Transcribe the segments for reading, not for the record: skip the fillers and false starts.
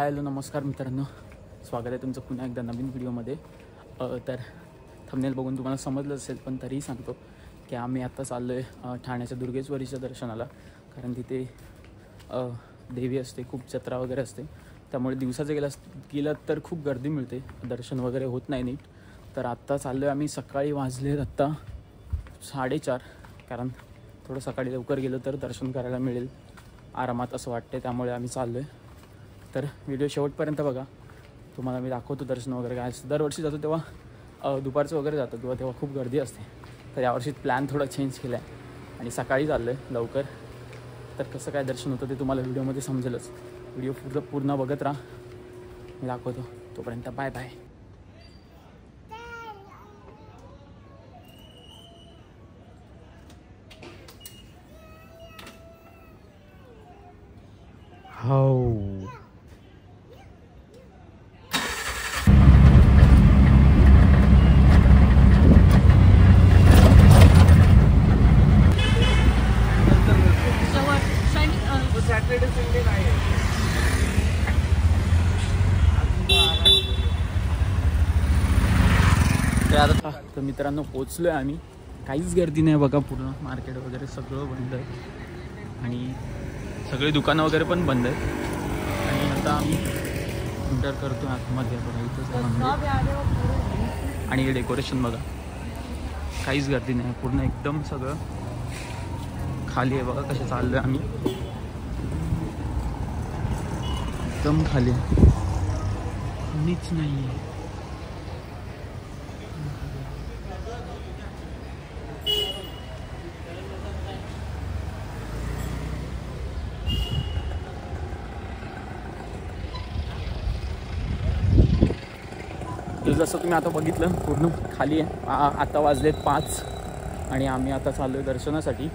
Hi hello नमस्कार मित्रांनो, स्वागत आहे तुमचं पुन्हा एकदा नवीन व्हिडिओमध्ये. तर थंबनेल बघून तुम्हाला समजलं असेल, पण तरीही सांगतो की आम्ही आत्ता चाललो आहे ठाण्याच्या दुर्गेश्वरीच्या दर्शनाला. कारण तिथे देवी असते, खूप जत्रा वगैरे असते, त्यामुळे दिवसाचं गेलं तर खूप गर्दी मिळते, दर्शन वगैरे होत नाही नीट. तर आत्ता चाललो आहे आम्ही. सकाळी वाजले आत्ता 4:30, कारण थोडं सकाळी लवकर गेलो तर दर्शन करायला मिळेल आरामात असं वाटते, त्यामुळे आम्ही चाललो आहे. तर व्हिडिओ शेवटपर्यंत बघा, तुम्हाला मी दाखवतो दर्शन वगैरे काय असतं. दरवर्षी जातो तेव्हा दुपारचं वगैरे जातो किंवा तेव्हा खूप गर्दी असते. तर यावर्षी प्लॅन थोडा चेंज केला आहे आणि सकाळी चाललो आहे लवकर. तर कसं काय दर्शन होतं ते तुम्हाला व्हिडिओमध्ये समजेलच. व्हिडिओ पूर्ण बघत राहा, मी दाखवतो. तोपर्यंत बाय बाय. हो सॅटर्डे संडे नाही. तर मित्रांनो पोचलो आहे आम्ही. काहीच गर्दी नाही बघा, पूर्ण मार्केट वगैरे सगळं बंद आहे आणि सगळी दुकानं वगैरे पण बंद आहेत. आणि आता आम्ही एंटर करतो आतमध्ये. बघा इथंच आणि हे डेकोरेशन बघा, काहीच गर्दी नाही, पूर्ण एकदम सगळं खाली आहे. बघा कसं चाललं आहे आम्ही, एकदम खाली आहे, कोणीच नाही आहे. जसं तुम्ही आता बघितलं पूर्ण खाली आहे. आता वाजलेत 5 आणि आम्ही आता चाललो आहे दर्शनासाठी.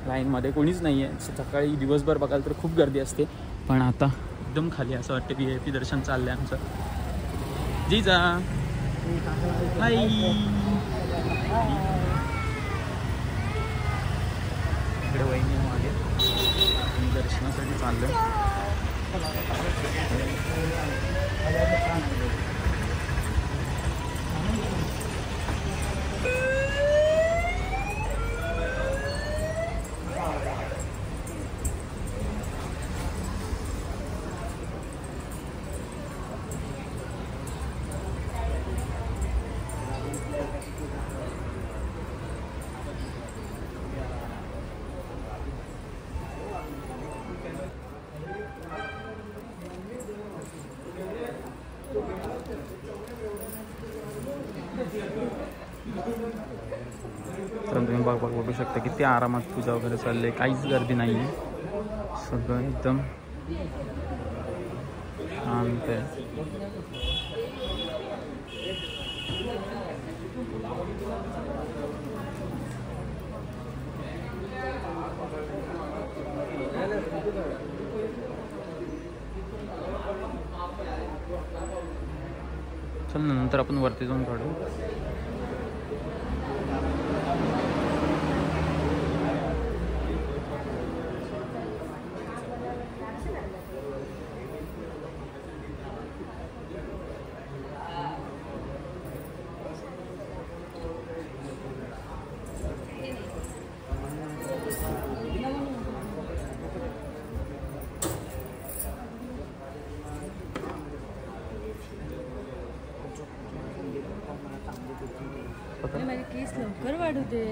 लाईनमध्ये कोणीच नाही आहे. सकाळी दिवसभर बघाल तर खूप गर्दी असते, पण आता एकदम खाली असं वाटतं. VIP दर्शन चाललं आहे आमचं. जीजा हाय. इकडे वहिनी मागे, आम्ही दर्शनासाठी चाललो आहे. तर तुम्ही बघू शकता किती आरामात पूजा वगैरे चालले, काहीच गर्दी नाही आहे, सगळं एकदम शांत आहे. चल ना, नंतर आपण वरती जाऊन काढू. माझे केस लवकर वाढू दे.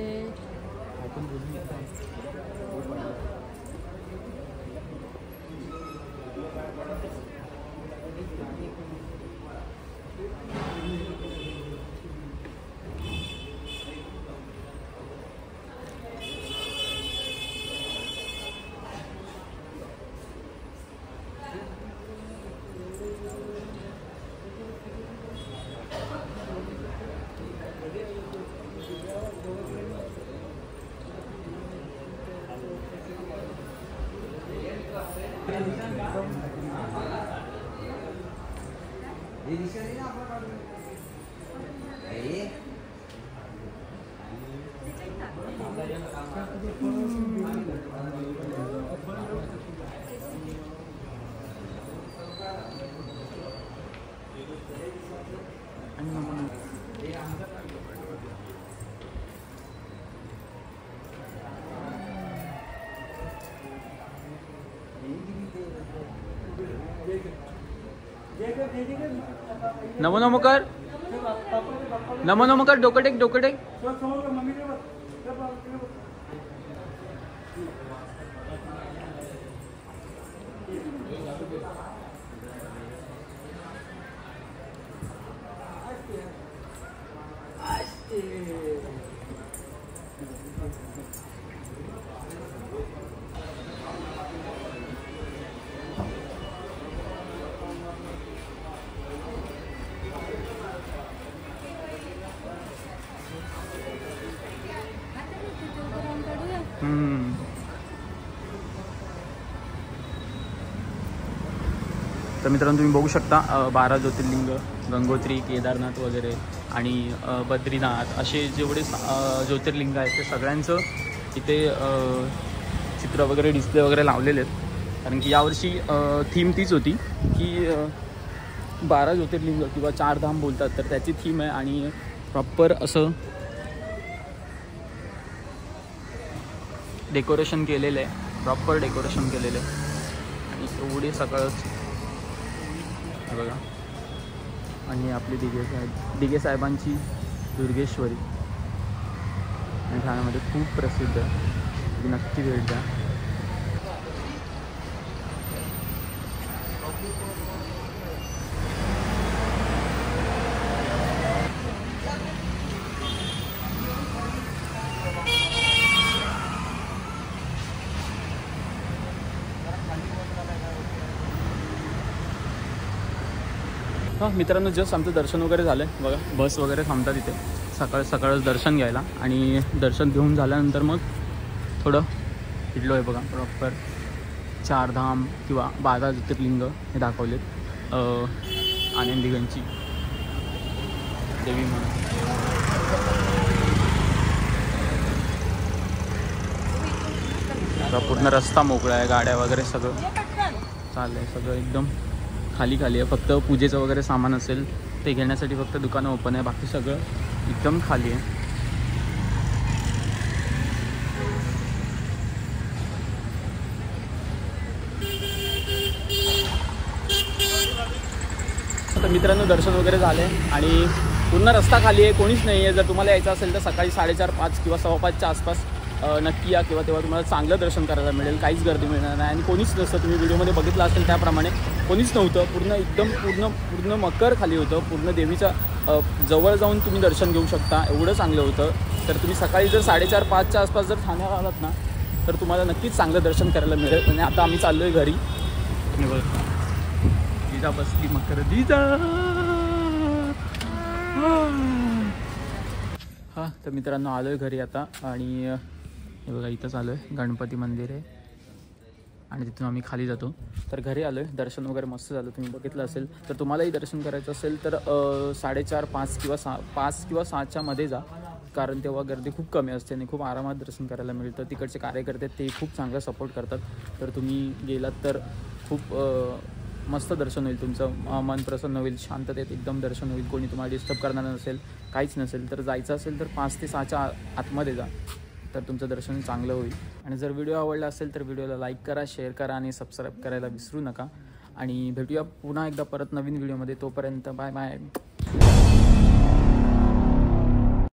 नमो नमोकर नमो नमोकर डोकटेक डोकटेक तर मित्रांनो तुम्ही बघू शकता 12 ज्योतिर्लिंग गंगोत्री केदारनाथ वगैरे आणि बद्रीनाथ असे जेवढे ज्योतिर्लिंग आहेत ते सगळ्यांचं इथे चित्र वगैरे डिस्प्ले वगैरे लावलेले आहेत कारण की यावर्षी थीम तीच होती की 12 ज्योतिर्लिंग किंवा 4 धाम बोलतात तर त्याची थीम आहे आणि प्रॉपर असं डेकोरेशन केलेलं आहे प्रॉपर डेकोरेशन केलेलं आहे आणि एवढे सगळंच बघा आणि आपली दिघे साहेबांची दुर्गेश्वरी आणि ठाण्यामध्ये खूप प्रसिद्ध आहे ती नक्की भेट द्या. हां मित्रांनो जस्ट आमचं दर्शन वगैरे झालं आहे बघा बस वगैरे थांबतात इथे सकाळच दर्शन घ्यायला आणि दर्शन घेऊन झाल्यानंतर मग थोडं फिरलो आहे बघा प्रॉपर 4 धाम किंवा 12 ज्योतिर्लिंग हे दाखवलेत आनंदीगंजची देवी म्हणून. पूर्ण रस्ता मोकळा आहे गाड्या वगैरे सगळं चाललं आहे सगळं एकदम खाली आहे फक्त पूजेचं वगैरे सामान असेल ते घेण्यासाठी फक्त दुकानं ओपन आहे बाकी सगळं एकदम खाली आहे. तर मित्रांनो दर्शन वगैरे झाले आणि पूर्ण रस्ता खाली आहे कोणीच नाही आहे. जर तुम्हाला यायचं असेल तर सकाळी 4:30 5 किंवा 5:15च्या आसपास नक्की या किंवा तेव्हा तुम्हाला चांगलं दर्शन करायला मिळेल काहीच गर्दी मिळणार नाही आणि कोणीच नसतं. तुम्ही व्हिडिओमध्ये बघितलं असेल त्याप्रमाणे कोणीच नव्हतं पूर्ण एकदम पूर्ण मकर खाली होतं. पूर्ण देवीच्या जवळ जाऊन तुम्ही दर्शन घेऊ शकता एवढं चांगलं होतं. तर तुम्ही सकाळी जर 4:30 5च्या आसपास जर ठाण्याला आलात ना तर तुम्हाला नक्कीच चांगलं दर्शन करायला मिळेल. आणि आता आम्ही चाललो आहे घरी. दिजा बसली मकर दिजा. हां तर मित्रांनो आलो आहे घरी आता आणि हे बघा इथंच आलो आहे गणपती मंदिर आहे आणि तिथून आम्ही खाली जातो. तर घरी आलो आहे दर्शन वगैरे मस्त झालं तुम्ही बघितलं असेल. तर तुम्हालाही दर्शन करायचं असेल तर 4:30 5 किंवा 6च्या मध्ये जा कारण तेव्हा गर्दी खूप कमी असते आणि खूप आरामात दर्शन करायला मिळतं. तिकडचे कार्यकर्ते ते खूप चांगला सपोर्ट करतात. तर तुम्ही गेलात तर खूप मस्त दर्शन होईल तुमचं मन प्रसन्न होईल शांततेत एकदम दर्शन होईल. कोणी तुम्हाला डिस्टर्ब करणार नसेल काहीच नसेल. तर जायचं असेल तर 5 ते 6च्या आतमध्ये जा तर तुमचं दर्शन चांगलं होईल. आणि जर व्हिडिओ आवडला असेल तर व्हिडिओला लाईक करा शेअर करा आणि सबस्क्राईब करायला विसरू नका. आणि भेटूया पुन्हा एकदा परत नवीन व्हिडिओमध्ये. तोपर्यंत बाय बाय.